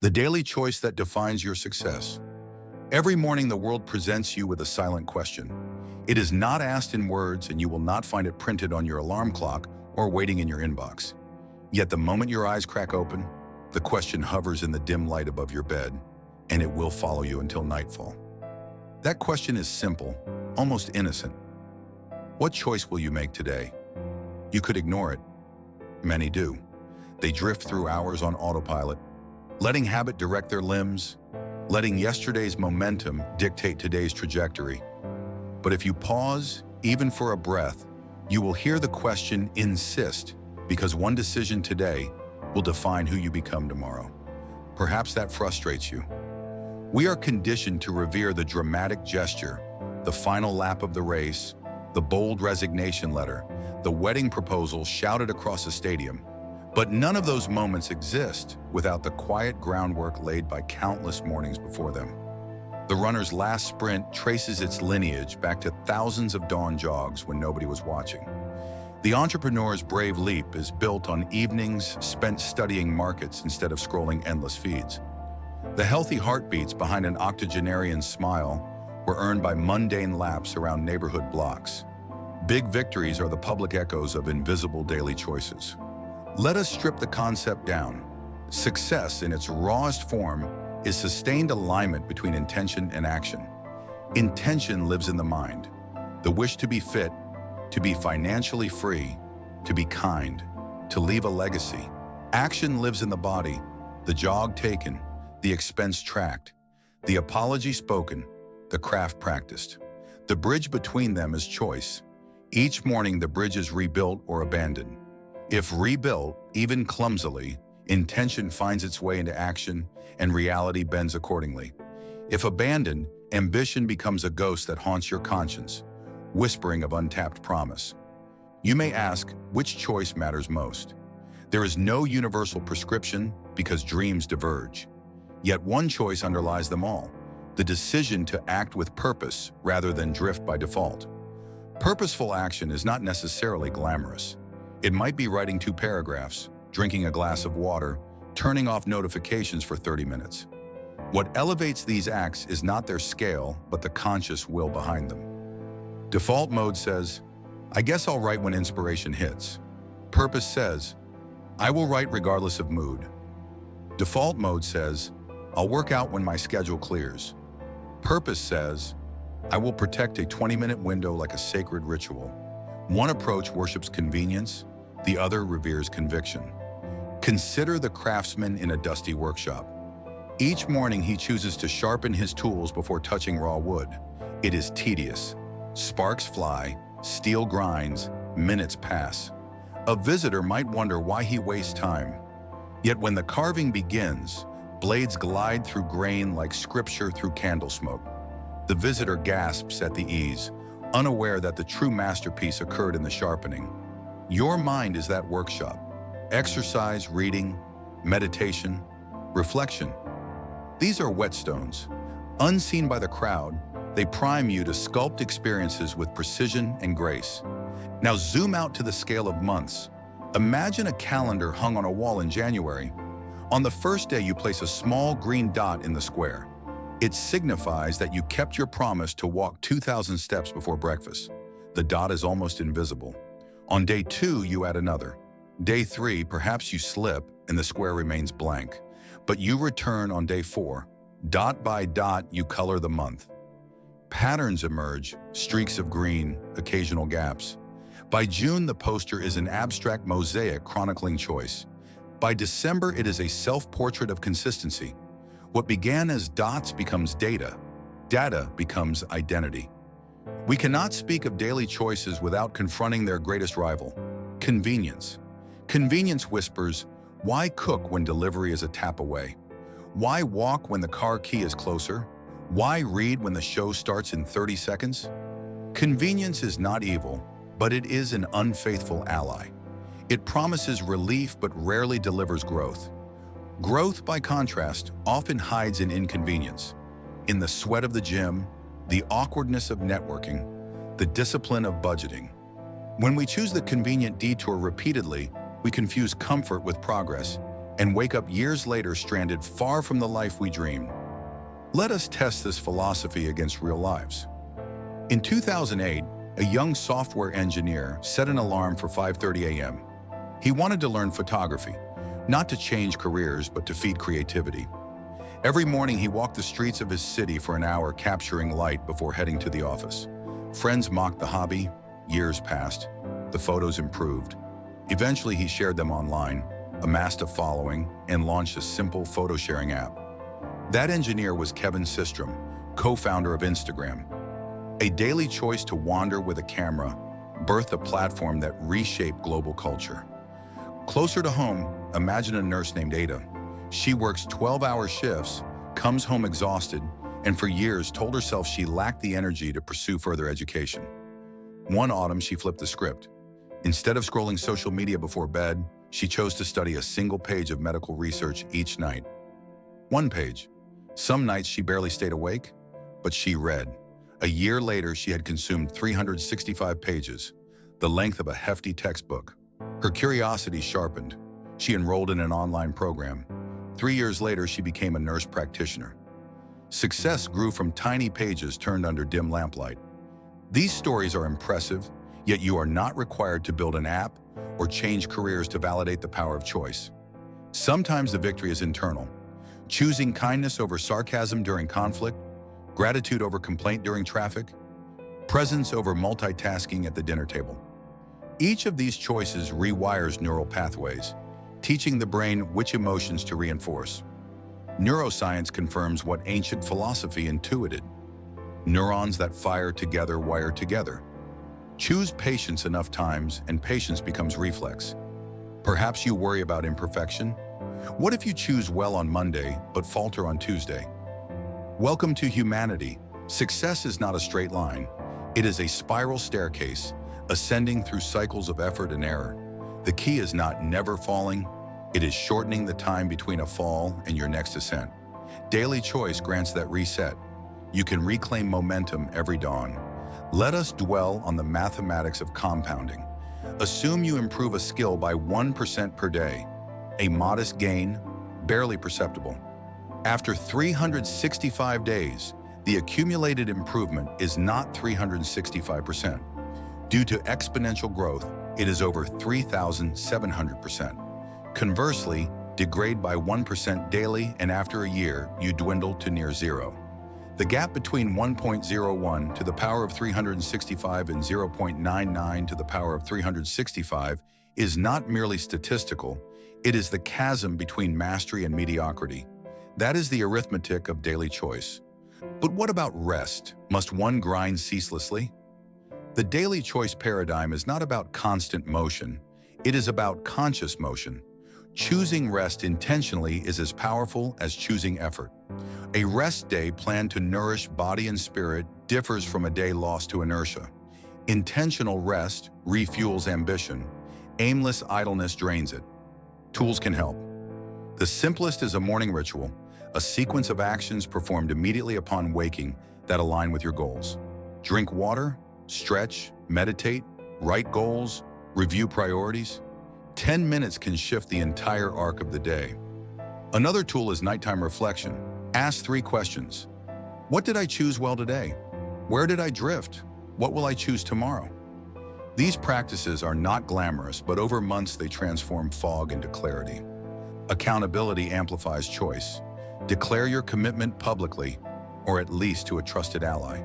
the daily choice that defines your success. Every morning, the world presents you with a silent question. It is not asked in words, and you will not find it printed on your alarm clock or waiting in your inbox. Yet the moment your eyes crack open, the question hovers in the dim light above your bed, and it will follow you until nightfall. That question is simple, almost innocent. What choice will you make today? You could ignore it. Many do. They drift through hours on autopilot, letting habit direct their limbs, letting yesterday's momentum dictate today's trajectory. But if you pause, even for a breath, you will hear the question insist, because one decision today will define who you become tomorrow. Perhaps that frustrates you. We are conditioned to revere the dramatic gesture, the final lap of the race, the bold resignation letter, the wedding proposal shouted across a stadium. But none of those moments exist without the quiet groundwork laid by countless mornings before them. The runner's last sprint traces its lineage back to thousands of dawn jogs when nobody was watching. The entrepreneur's brave leap is built on evenings spent studying markets instead of scrolling endless feeds. The healthy heartbeats behind an octogenarian's smile were earned by mundane laps around neighborhood blocks. Big victories are the public echoes of invisible daily choices. Let us strip the concept down. Success, in its rawest form, is sustained alignment between intention and action. Intention lives in the mind. The wish to be fit, to be financially free, to be kind, to leave a legacy. Action lives in the body, the jog taken, the expense tracked, the apology spoken, the craft practiced. The bridge between them is choice. Each morning the bridge is rebuilt or abandoned. If rebuilt, even clumsily, intention finds its way into action and reality bends accordingly. If abandoned, ambition becomes a ghost that haunts your conscience, whispering of untapped promise. You may ask, which choice matters most? There is no universal prescription because dreams diverge. Yet one choice underlies them all, the decision to act with purpose rather than drift by default. Purposeful action is not necessarily glamorous. It might be writing 2 paragraphs, drinking a glass of water, turning off notifications for 30 minutes. What elevates these acts is not their scale, but the conscious will behind them. Default mode says, I guess I'll write when inspiration hits. Purpose says, I will write regardless of mood. Default mode says, I'll work out when my schedule clears. Purpose says, I will protect a 20-minute window like a sacred ritual. One approach worships convenience, the other reveres conviction. Consider the craftsman in a dusty workshop. Each morning he chooses to sharpen his tools before touching raw wood. It is tedious. Sparks fly, steel grinds, minutes pass. A visitor might wonder why he wastes time. Yet when the carving begins, blades glide through grain like scripture through candle smoke. The visitor gasps at the ease, unaware that the true masterpiece occurred in the sharpening. Your mind is that workshop. Exercise, reading, meditation, reflection. These are whetstones. Unseen by the crowd, they prime you to sculpt experiences with precision and grace. Now zoom out to the scale of months. Imagine a calendar hung on a wall in January. On the first day, you place a small green dot in the square. It signifies that you kept your promise to walk 2,000 steps before breakfast. The dot is almost invisible. On day 2, you add another. Day 3, perhaps you slip and the square remains blank. But you return on day 4. Dot by dot, you color the month. Patterns emerge, streaks of green, occasional gaps. By June, the poster is an abstract mosaic chronicling choice. By December, it is a self-portrait of consistency. What began as dots becomes data. Data becomes identity. We cannot speak of daily choices without confronting their greatest rival, convenience. Convenience whispers, why cook when delivery is a tap away? Why walk when the car key is closer? Why read when the show starts in 30 seconds? Convenience is not evil, but it is an unfaithful ally. It promises relief but rarely delivers growth. Growth, by contrast, often hides in inconvenience. In the sweat of the gym, the awkwardness of networking, the discipline of budgeting. When we choose the convenient detour repeatedly, we confuse comfort with progress, and wake up years later stranded far from the life we dreamed. Let us test this philosophy against real lives. In 2008, a young software engineer set an alarm for 5:30 a.m. He wanted to learn photography, not to change careers, but to feed creativity. Every morning, he walked the streets of his city for an hour capturing light before heading to the office. Friends mocked the hobby. Years passed. The photos improved. Eventually, he shared them online, amassed a following, and launched a simple photo-sharing app. That engineer was Kevin Systrom, co-founder of Instagram. A daily choice to wander with a camera birthed a platform that reshaped global culture. Closer to home, imagine a nurse named Ada. She works 12-hour shifts, comes home exhausted, and for years told herself she lacked the energy to pursue further education. One autumn, she flipped the script. Instead of scrolling social media before bed, she chose to study a single page of medical research each night. One page. Some nights she barely stayed awake, but she read. A year later, she had consumed 365 pages, the length of a hefty textbook. Her curiosity sharpened. She enrolled in an online program. 3 years later, she became a nurse practitioner. Success grew from tiny pages turned under dim lamplight. These stories are impressive, yet you are not required to build an app or change careers to validate the power of choice. Sometimes the victory is internal. Choosing kindness over sarcasm during conflict, gratitude over complaint during traffic, presence over multitasking at the dinner table. Each of these choices rewires neural pathways, teaching the brain which emotions to reinforce. Neuroscience confirms what ancient philosophy intuited. Neurons that fire together wire together. Choose patience enough times and patience becomes reflex. Perhaps you worry about imperfection. What if you choose well on Monday but falter on Tuesday? Welcome to humanity. Success is not a straight line. It is a spiral staircase, ascending through cycles of effort and error. The key is not never falling, it is shortening the time between a fall and your next ascent. Daily choice grants that reset. You can reclaim momentum every dawn. Let us dwell on the mathematics of compounding. Assume you improve a skill by 1% per day. A modest gain, barely perceptible. After 365 days, the accumulated improvement is not 365%. Due to exponential growth, it is over 3,700%. Conversely, degrade by 1% daily, and after a year, you dwindle to near zero. The gap between 1.01 to the power of 365 and 0.99 to the power of 365 is not merely statistical, it is the chasm between mastery and mediocrity. That is the arithmetic of daily choice. But what about rest? Must one grind ceaselessly? The daily choice paradigm is not about constant motion, it is about conscious motion. Choosing rest intentionally is as powerful as choosing effort. A rest day planned to nourish body and spirit differs from a day lost to inertia. Intentional rest refuels ambition. Aimless idleness drains it. Tools can help. The simplest is a morning ritual, a sequence of actions performed immediately upon waking that align with your goals. Drink water, stretch, meditate, write goals, review priorities. 10 minutes can shift the entire arc of the day. Another tool is nighttime reflection. Ask 3 questions. What did I choose well today? Where did I drift? What will I choose tomorrow? These practices are not glamorous, but over months they transform fog into clarity. Accountability amplifies choice. Declare your commitment publicly, or at least to a trusted ally.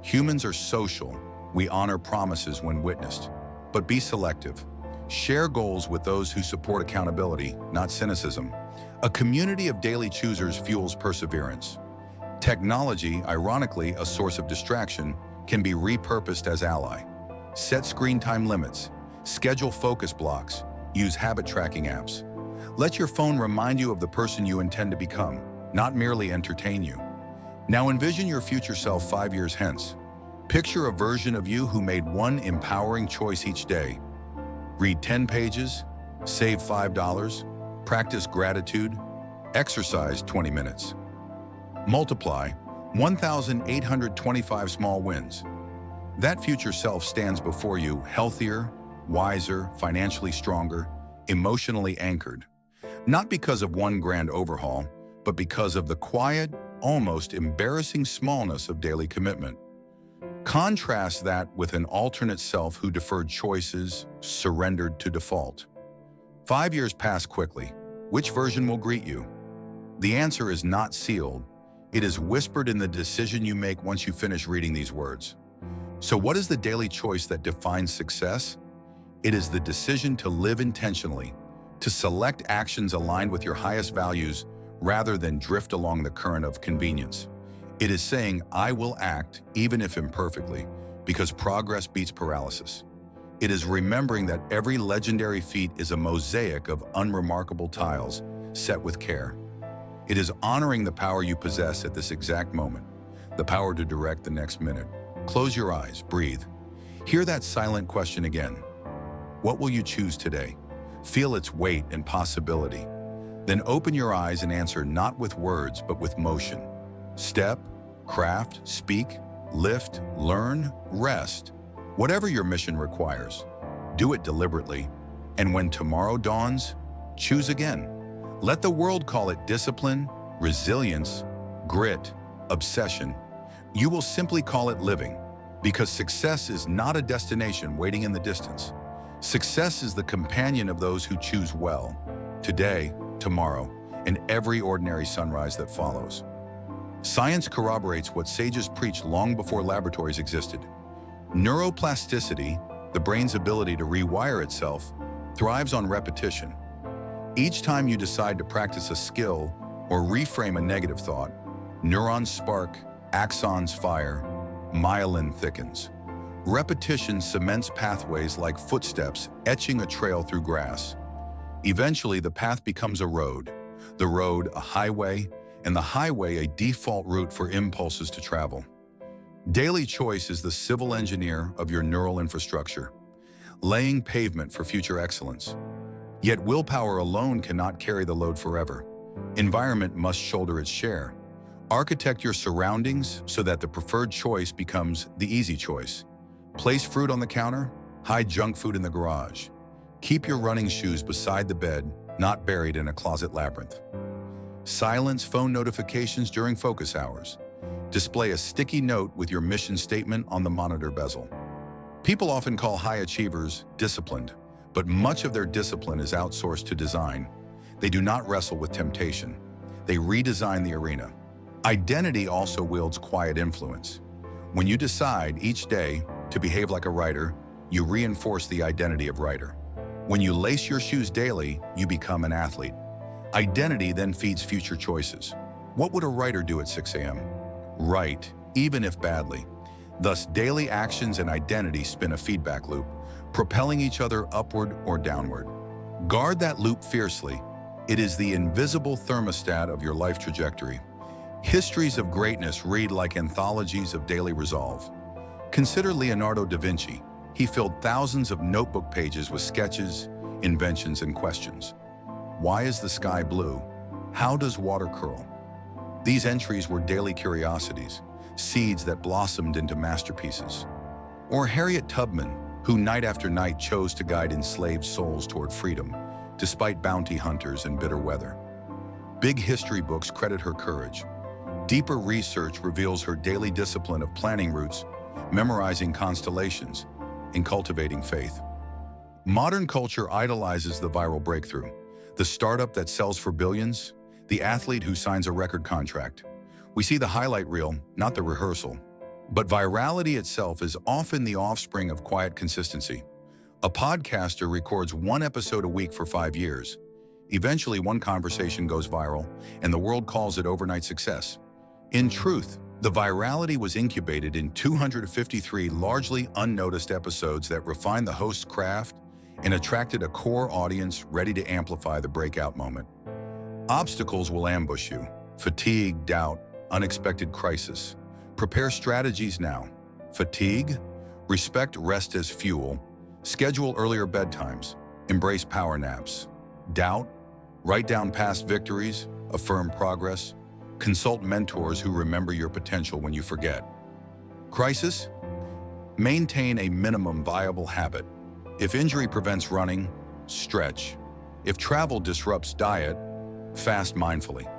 Humans are social. We honor promises when witnessed. But be selective. Share goals with those who support accountability, not cynicism. A community of daily choosers fuels perseverance. Technology, ironically a source of distraction, can be repurposed as ally. Set screen time limits. Schedule focus blocks. Use habit tracking apps. Let your phone remind you of the person you intend to become, not merely entertain you. Now envision your future self 5 years hence. Picture a version of you who made one empowering choice each day. Read 10 pages, save $5, practice gratitude, exercise 20 minutes. Multiply 1,825 small wins. That future self stands before you healthier, wiser, financially stronger, emotionally anchored. Not because of one grand overhaul, but because of the quiet, almost embarrassing smallness of daily commitment. Contrast that with an alternate self who deferred choices, surrendered to default. 5 years pass quickly. Which version will greet you? The answer is not sealed. It is whispered in the decision you make once you finish reading these words. So what is the daily choice that defines success? It is the decision to live intentionally, to select actions aligned with your highest values rather than drift along the current of convenience. It is saying, I will act, even if imperfectly, because progress beats paralysis. It is remembering that every legendary feat is a mosaic of unremarkable tiles set with care. It is honoring the power you possess at this exact moment, the power to direct the next minute. Close your eyes, breathe. Hear that silent question again. What will you choose today? Feel its weight and possibility. Then open your eyes and answer not with words, but with motion. Step, craft, speak, lift, learn, rest. Whatever your mission requires, do it deliberately. And when tomorrow dawns, choose again. Let the world call it discipline, resilience, grit, obsession. You will simply call it living, because success is not a destination waiting in the distance. Success is the companion of those who choose well, today, tomorrow, and every ordinary sunrise that follows. Science corroborates what sages preached long before laboratories existed. Neuroplasticity, the brain's ability to rewire itself, thrives on repetition. Each time you decide to practice a skill or reframe a negative thought, neurons spark, axons fire, myelin thickens. Repetition cements pathways like footsteps, etching a trail through grass. Eventually, the path becomes a road, the road a highway, and the highway a default route for impulses to travel. Daily choice is the civil engineer of your neural infrastructure, laying pavement for future excellence. Yet willpower alone cannot carry the load forever. Environment must shoulder its share. Architect your surroundings so that the preferred choice becomes the easy choice. Place fruit on the counter, hide junk food in the garage. Keep your running shoes beside the bed, not buried in a closet labyrinth. Silence phone notifications during focus hours. Display a sticky note with your mission statement on the monitor bezel. People often call high achievers disciplined, but much of their discipline is outsourced to design. They do not wrestle with temptation. They redesign the arena. Identity also wields quiet influence. When you decide each day to behave like a writer, you reinforce the identity of writer. When you lace your shoes daily, you become an athlete. Identity then feeds future choices. What would a writer do at 6 a.m.? Write, even if badly. Thus, daily actions and identity spin a feedback loop, propelling each other upward or downward. Guard that loop fiercely. It is the invisible thermostat of your life trajectory. Histories of greatness read like anthologies of daily resolve. Consider Leonardo da Vinci. He filled thousands of notebook pages with sketches, inventions, and questions. Why is the sky blue? How does water curl? These entries were daily curiosities, seeds that blossomed into masterpieces. Or Harriet Tubman, who night after night chose to guide enslaved souls toward freedom, despite bounty hunters and bitter weather. Big history books credit her courage. Deeper research reveals her daily discipline of planning routes, memorizing constellations, and cultivating faith. Modern culture idolizes the viral breakthrough, the startup that sells for billions, the athlete who signs a record contract. We see the highlight reel, not the rehearsal. But virality itself is often the offspring of quiet consistency. A podcaster records one episode a week for 5 years. Eventually, one conversation goes viral, and the world calls it overnight success. In truth, the virality was incubated in 253 largely unnoticed episodes that refined the host's craft and attracted a core audience ready to amplify the breakout moment. Obstacles will ambush you: fatigue, doubt, unexpected crisis. Prepare strategies now. Fatigue? Respect rest as fuel. Schedule earlier bedtimes. Embrace power naps. Doubt? Write down past victories. Affirm progress. Consult mentors who remember your potential when you forget. Crisis? Maintain a minimum viable habit. If injury prevents running, stretch. If travel disrupts diet, fast mindfully.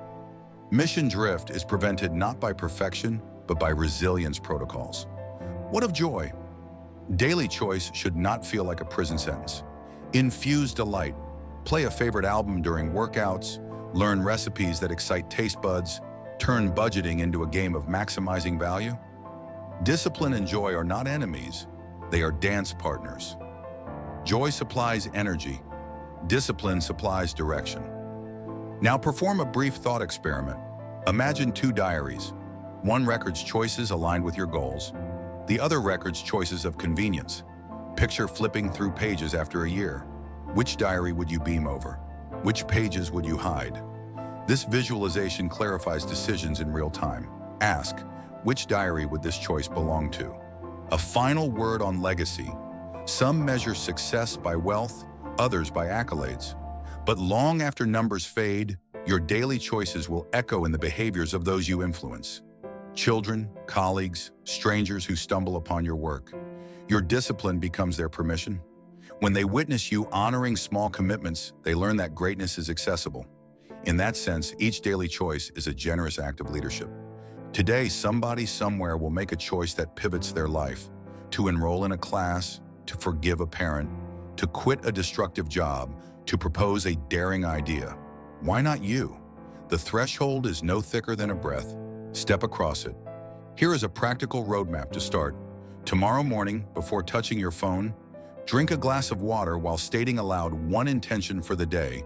Mission drift is prevented not by perfection, but by resilience protocols. What of joy? Daily choice should not feel like a prison sentence. Infuse delight. Play a favorite album during workouts, learn recipes that excite taste buds, turn budgeting into a game of maximizing value. Discipline and joy are not enemies, they are dance partners. Joy supplies energy, discipline supplies direction. Now perform a brief thought experiment. Imagine two diaries. One records choices aligned with your goals, the other records choices of convenience. Picture flipping through pages after a year. Which diary would you beam over? Which pages would you hide? This visualization clarifies decisions in real time. Ask, which diary would this choice belong to? A final word on legacy. Some measure success by wealth, others by accolades. But long after numbers fade, your daily choices will echo in the behaviors of those you influence. Children, colleagues, strangers who stumble upon your work. Your discipline becomes their permission. When they witness you honoring small commitments, they learn that greatness is accessible. In that sense, each daily choice is a generous act of leadership. Today, somebody somewhere will make a choice that pivots their life. To enroll in a class, to forgive a parent, to quit a destructive job, to propose a daring idea. Why not you? The threshold is no thicker than a breath. Step across it. Here is a practical roadmap to start. Tomorrow morning, before touching your phone, drink a glass of water while stating aloud one intention for the day.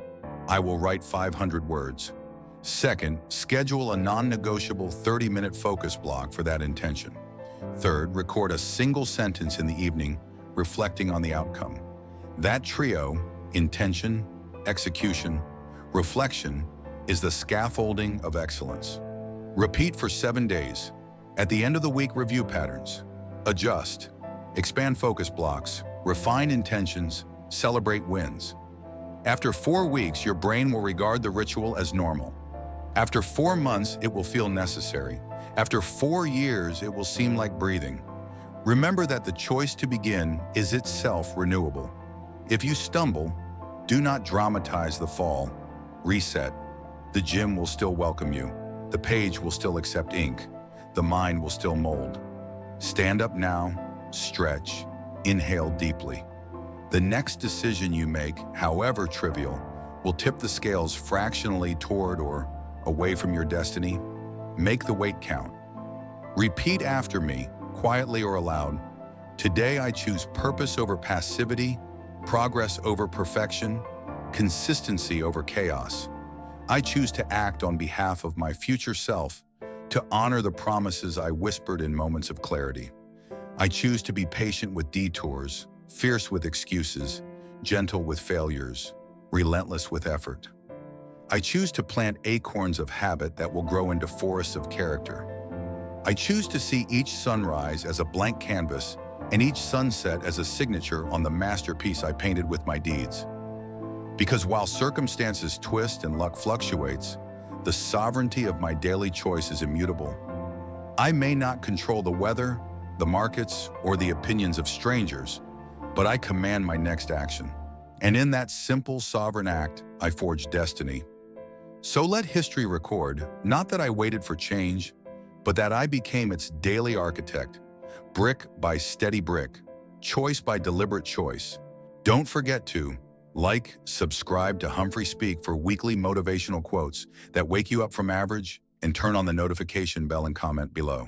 I will write 500 words. Second, schedule a non-negotiable 30-minute focus block for that intention. Third, record a single sentence in the evening, reflecting on the outcome. That trio, intention, execution, reflection, is the scaffolding of excellence. Repeat for 7 days. At the end of the week, review patterns. Adjust. Expand focus blocks. Refine intentions. Celebrate wins. After 4 weeks, your brain will regard the ritual as normal. After 4 months, it will feel necessary. After 4 years, it will seem like breathing. Remember that the choice to begin is itself renewable. If you stumble, do not dramatize the fall. Reset. The gym will still welcome you. The page will still accept ink. The mind will still mold. Stand up now, stretch, inhale deeply. The next decision you make, however trivial, will tip the scales fractionally toward or away from your destiny. Make the weight count. Repeat after me, quietly or aloud. Today I choose purpose over passivity, progress over perfection, consistency over chaos. I choose to act on behalf of my future self, to honor the promises I whispered in moments of clarity. I choose to be patient with detours, fierce with excuses, gentle with failures, relentless with effort. I choose to plant acorns of habit that will grow into forests of character. I choose to see each sunrise as a blank canvas and each sunset as a signature on the masterpiece I painted with my deeds. Because while circumstances twist and luck fluctuates, the sovereignty of my daily choice is immutable. I may not control the weather, the markets, or the opinions of strangers, but I command my next action. And in that simple, sovereign act, I forge destiny. So let history record, not that I waited for change, but that I became its daily architect, brick by steady brick, choice by deliberate choice. Don't forget to like, subscribe to Humphrey Speak for weekly motivational quotes that wake you up from average, and turn on the notification bell and comment below.